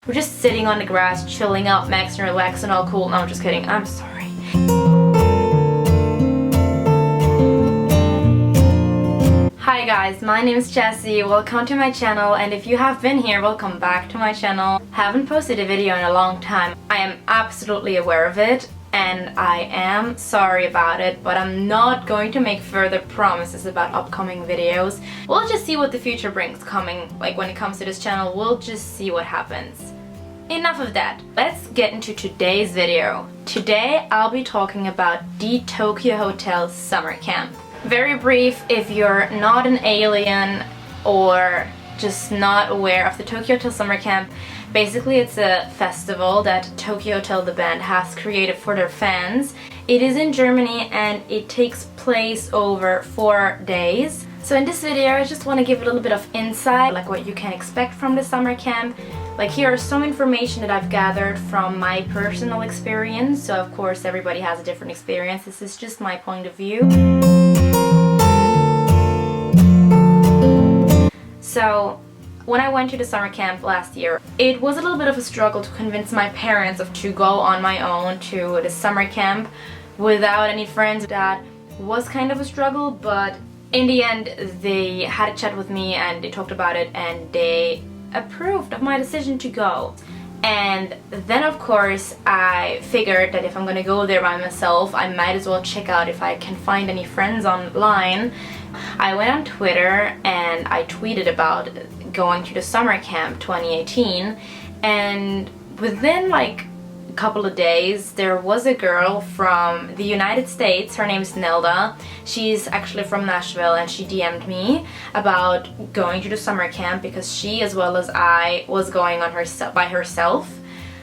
We're just sitting on the grass, chilling out, maxing, relaxing, all cool. No, I'm just kidding. I'm sorry. Hi guys, my name is Jessie. Welcome to my channel, and if you have been here, welcome back to my channel. Haven't posted a video in a long time. I am absolutely aware of it, and I am sorry about it, but I'm not going to make further promises about upcoming videos. We'll just see what the future brings coming, like when it comes to this channel. We'll just see what happens. Enough of that. Let's get into today's video. Today I'll be talking about the Tokio Hotel Summercamp. Very brief if you're not an alien or just not aware of the Tokio Hotel Summercamp. Basically, it's a festival that Tokio Hotel, the band, has created for their fans. It is in Germany and it takes place over 4 days. So in this video, I just want to give a little bit of insight, like what you can expect from the summer camp. Like, here is some information that I've gathered from my personal experience. So of course, everybody has a different experience. This is just my point of view. So when I went to the summer camp last year, it was a little bit of a struggle to convince my parents to go on my own to the summer camp without any friends. That was kind of a struggle, but in the end they had a chat with me and they talked about it and they approved of my decision to go. And then of course I figured that if I'm gonna go there by myself, I might as well check out if I can find any friends online. I went on Twitter and I tweeted about going to the summer camp 2018, and within like a couple of days there was a girl from the United States. Her name's Nelda. She's actually from Nashville, and she DM'd me about going to the summer camp because she, as well as I, was going on by herself.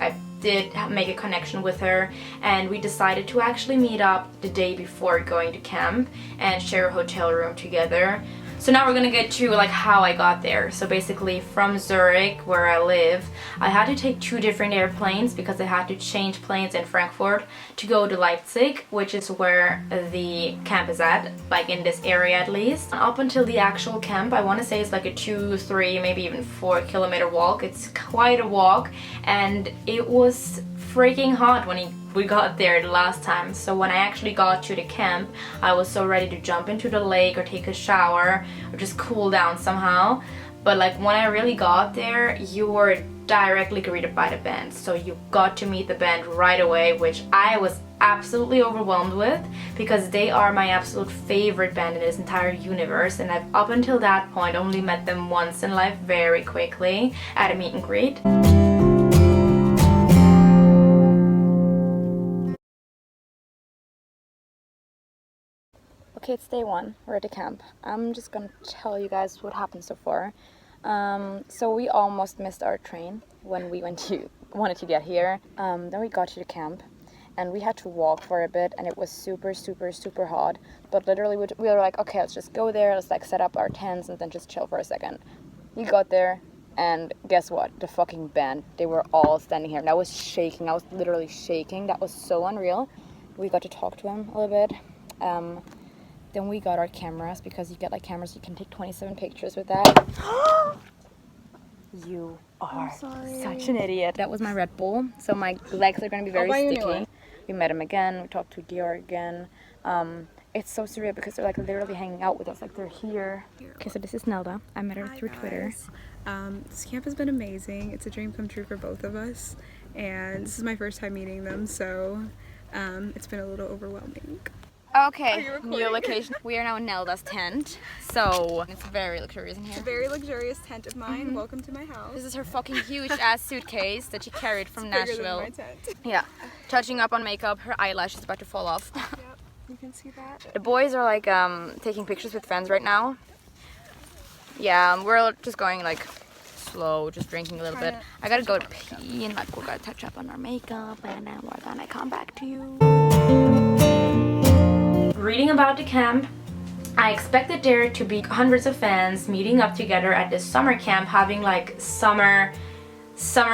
I did make a connection with her and we decided to actually meet up the day before going to camp and share a hotel room together. So now we're gonna get to like how I got there. So basically from Zurich, where I live, I had to take 2 different airplanes because I had to change planes in Frankfurt to go to Leipzig, which is where the camp is at, like in this area at least. Up until the actual camp, I want to say it's like a 2, 3, maybe even 4 kilometer walk. It's quite a walk, and it was freaking hot when we got there the last time. So when I actually got to the camp, I was so ready to jump into the lake or take a shower or just cool down somehow. But like when I really got there, you were directly greeted by the band. So you got to meet the band right away, which I was absolutely overwhelmed with because they are my absolute favorite band in this entire universe, and I've up until that point only met them once in life very quickly at a meet and greet. Okay, it's day 1. We're at the camp. I'm just gonna tell you guys what happened so far. So we almost missed our train when we wanted to get here. Then we got to the camp and we had to walk for a bit, and it was super hot. But literally we were like, okay, let's just go there, let's like set up our tents and then just chill for a second. We got there and guess what? The fucking band, they were all standing here and I was shaking. I was literally shaking. That was so unreal. We got to talk to them a little bit. Then we got our cameras because you get like cameras, you can take 27 pictures with that. You are such an idiot. That was my Red Bull, so my legs are going to be very sticky. We met him again, we talked to Dior again. It's so surreal because they're like literally hanging out with us, like they're here. Okay, so this is Nelda. I met her through Twitter. This camp has been amazing. It's a dream come true for both of us, and this is my first time meeting them, so it's been a little overwhelming. Okay, new location. We are now in Nelda's tent, so it's very luxurious in here. It's a very luxurious tent of mine. Welcome to my house. This is her fucking huge ass suitcase that she carried from Nashville. Bigger than my tent. Yeah, touching up on makeup. Her eyelash is about to fall off. Yep, you can see that. The boys are like taking pictures with friends right now. Yeah, we're just going like slow, just drinking a little bit. I gotta go to pee and like we're gonna touch up on our makeup and then we're gonna come back to you. Reading about the camp, I expected there to be hundreds of fans meeting up together at this summer camp, having like summer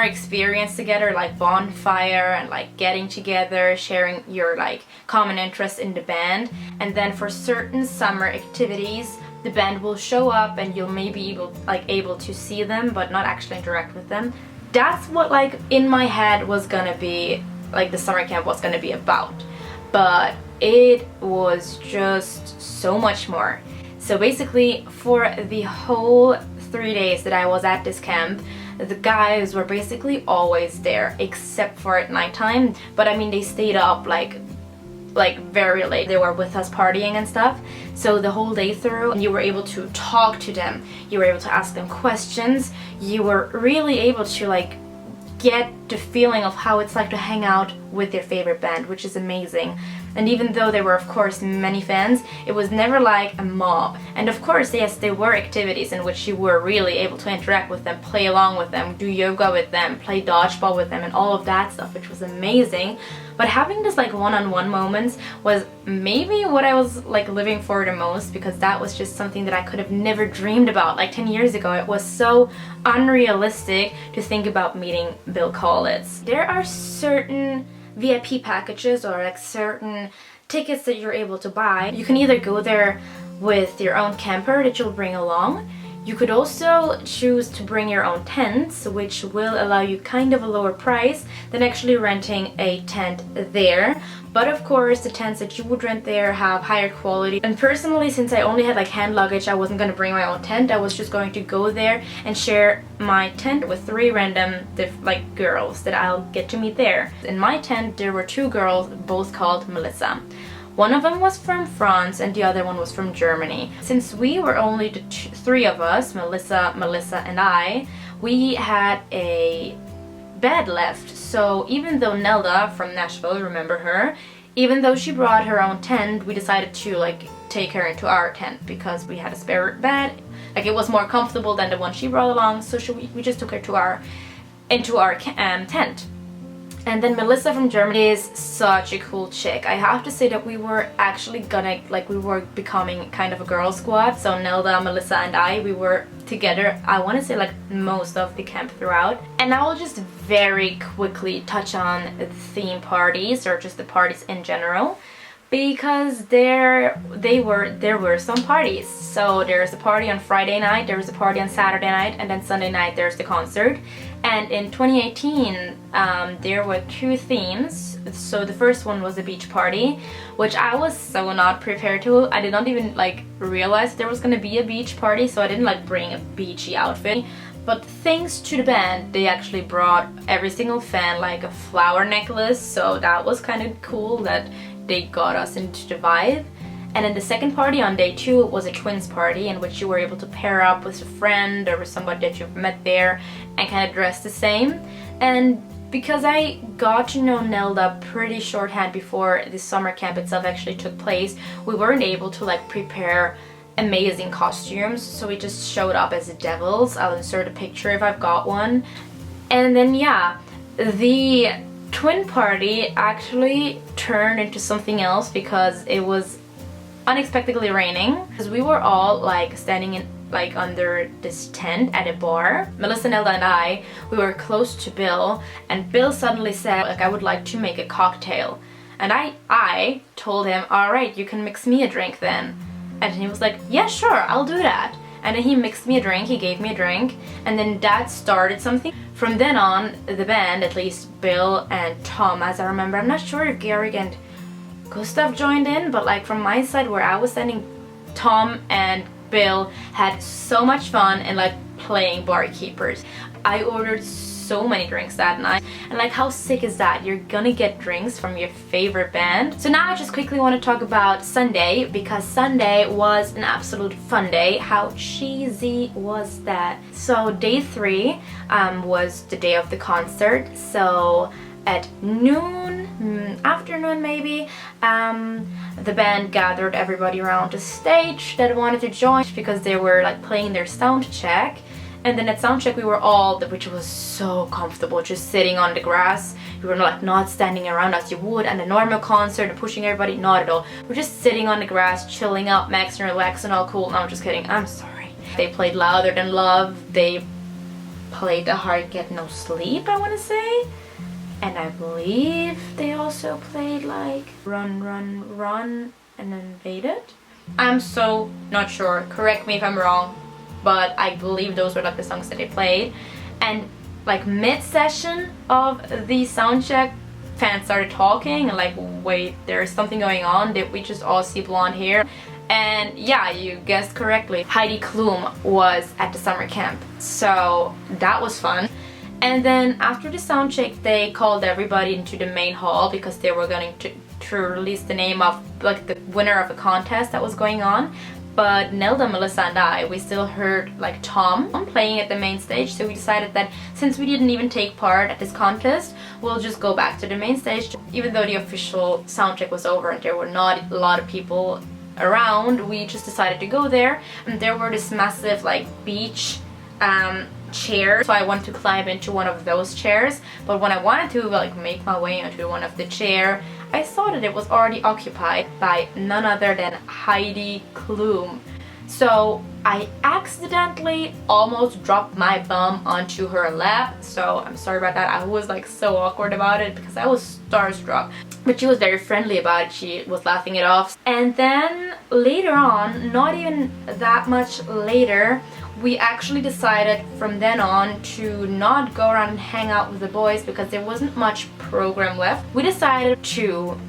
experience together, like bonfire and like getting together, sharing your like common interest in the band. And then for certain summer activities, the band will show up and you'll maybe able to see them but not actually interact with them. that's what like in my head was gonna be like the summer camp was gonna be about, but it was just so much more. So basically for the whole 3 days that I was at this camp, the guys were basically always there except for at nighttime, but I mean they stayed up like very late. They were with us partying and stuff, so the whole day through you were able to talk to them, you were able to ask them questions, you were really able to like get the feeling of how it's like to hang out with your favorite band, which is amazing. And even though there were of course many fans, it was never like a mob. And of course, yes, there were activities in which you were really able to interact with them, play along with them, do yoga with them, play dodgeball with them and all of that stuff, which was amazing. But having this like one-on-one moments was maybe what I was like living for the most, because that was just something that I could have never dreamed about like 10 years ago. It was so unrealistic to think about meeting Bill Kaulitz. There are certain VIP packages or like certain tickets that you're able to buy. You can either go there with your own camper that you'll bring along. You could also choose to bring your own tents, which will allow you kind of a lower price than actually renting a tent there. But of course, the tents that you would rent there have higher quality. And personally, since I only had like hand luggage, I wasn't going to bring my own tent. I was just going to go there and share my tent with 3 random like girls that I'll get to meet there. In my tent, there were 2 girls, both called Melissa. One of them was from France and the other one was from Germany. Since we were only the 3 of us, Melissa, and I, we had a bed left. So even though Nelda from Nashville, remember her, even though she brought her own tent, we decided to like take her into our tent because we had a spare bed. Like it was more comfortable than the one she brought along, so we just took her to into our tent. And then Melissa from Germany is such a cool chick. I have to say that we were actually gonna, like, we were becoming kind of a girl squad. So Nelda, Melissa and I, we were together, I want to say like most of the camp throughout. And I will just very quickly touch on the theme parties or just the parties in general, because there were some parties. So there's a party on Friday night, there was a party on Saturday night, and then Sunday night there's the concert. And in 2018 there were 2 themes. So the first one was a beach party, which I was so not prepared to. I did not even like realize there was gonna be a beach party, so I didn't like bring a beachy outfit. But thanks to the band, they actually brought every single fan like a flower necklace, so that was kind of cool that they got us into the vibe. And then the second party on day 2 was a twins party, in which you were able to pair up with a friend or with somebody that you've met there and kind of dress the same. And because I got to know Nelda pretty shorthand before the summer camp itself actually took place, we weren't able to like prepare amazing costumes, so we just showed up as the devils. I'll insert a picture if I've got one. And then yeah, the twin party actually turned into something else because it was unexpectedly raining, because we were all like standing in like under this tent at a bar. Melissa, Nelda and I, we were close to Bill, and Bill suddenly said like, I would like to make a cocktail. And I told him, all right, you can mix me a drink then. And he was like, yeah, sure, I'll do that. And then he mixed me a drink, he gave me a drink, and then that started something. From then on, the band, at least Bill and Tom, as I remember, I'm not sure if Gary and Gustav joined in, but like from my side where I was standing, Tom and Bill had so much fun and like playing barkeepers. I ordered so many drinks that night, and like how sick is that? You're gonna get drinks from your favorite band. So now I just quickly want to talk about Sunday, because Sunday was an absolute fun day. How cheesy was that? So day 3 was the day of the concert. So at noon, afternoon maybe, the band gathered everybody around the stage that wanted to join, because they were like playing their sound check. And then at sound check we were all, which was so comfortable, just sitting on the grass. We were like not standing around as you would at a normal concert and pushing everybody, not at all. We're just sitting on the grass, chilling out, max and relax and all cool. No, I'm just kidding, I'm sorry. They played Louder Than Love, they played The Heart Get No Sleep, I want to say. And I believe they also played like Run, Run, Run and then Invaded. I'm so not sure, correct me if I'm wrong, but I believe those were like the songs that they played. And like mid-session of the sound check, fans started talking and like, wait, there's something going on. Did we just all see blonde hair? And yeah, you guessed correctly. Heidi Klum was at the summer camp. So that was fun. And then after the sound check, they called everybody into the main hall because they were going to release the name of like the winner of a contest that was going on. But Nelda, Melissa and I, we still heard like Tom playing at the main stage, so we decided that since we didn't even take part at this contest, we'll just go back to the main stage. Even though the official sound check was over and there were not a lot of people around, we just decided to go there, and there were this massive like beach chair, so I wanted to climb into one of those chairs. But when I wanted to like make my way into one of the chair, I saw that it was already occupied by none other than Heidi Klum. So I accidentally almost dropped my bum onto her lap, so I'm sorry about that. I was like so awkward about it because I was starstruck. But she was very friendly about it, she was laughing it off. And then later on, not even that much later, we actually decided from then on to not go around and hang out with the boys because there wasn't much program left. We decided to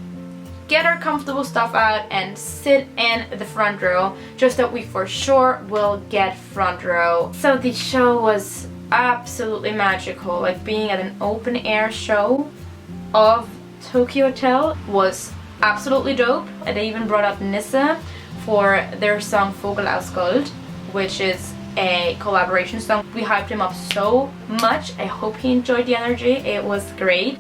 get our comfortable stuff out and sit in the front row, just that we for sure will get front row. So the show was absolutely magical. Like being at an open air show of Tokio Hotel was absolutely dope. And they even brought up Nisse for their song Vogel aus Gold, which is a collaboration song. We hyped him up so much. I hope he enjoyed the energy. It was great.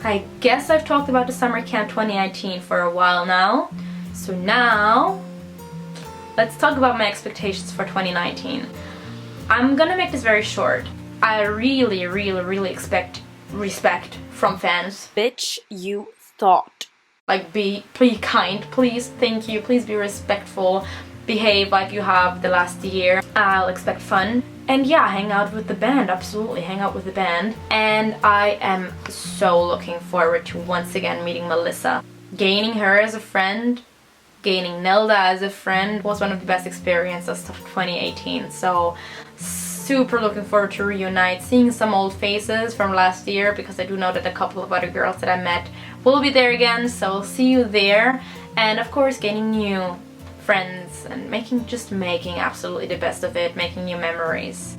I guess I've talked about the Summer Camp 2019 for a while now. So now, let's talk about my expectations for 2019. I'm gonna make this very short. I really expect respect from fans. Bitch, you thought. Like be kind, please, thank you, please be respectful. Behave like you have the last year. I'll expect fun. And yeah, hang out with the band, absolutely, hang out with the band. And I am so looking forward to once again meeting Melissa. Gaining her as a friend, gaining Nelda as a friend was one of the best experiences of 2018. So super looking forward to reunite, seeing some old faces from last year, because I do know that a couple of other girls that I met will be there again, so I'll see you there. And of course gaining new friends and making absolutely the best of it, making new memories.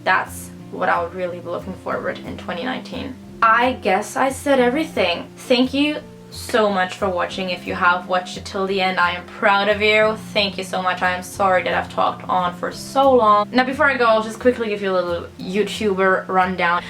That's what I would really be looking forward in 2019. I guess I said everything. Thank you so much for watching. If you have watched it till the end, I am proud of you. Thank you so much. I am sorry that I've talked on for so long. Now before I go, I'll just quickly give you a little YouTuber rundown.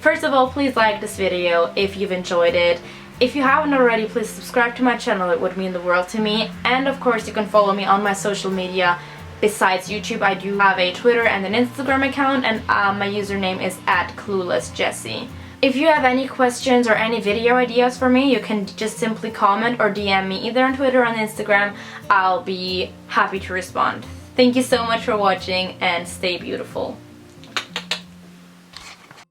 First of all, please like this video if you've enjoyed it. If you haven't already, please subscribe to my channel, it would mean the world to me. And of course you can follow me on my social media. Besides YouTube, I do have a Twitter and an Instagram account, and my username is @cluelessjessie. If you have any questions or any video ideas for me, you can just simply comment or DM me either on Twitter or on Instagram. I'll be happy to respond. Thank you so much for watching and stay beautiful.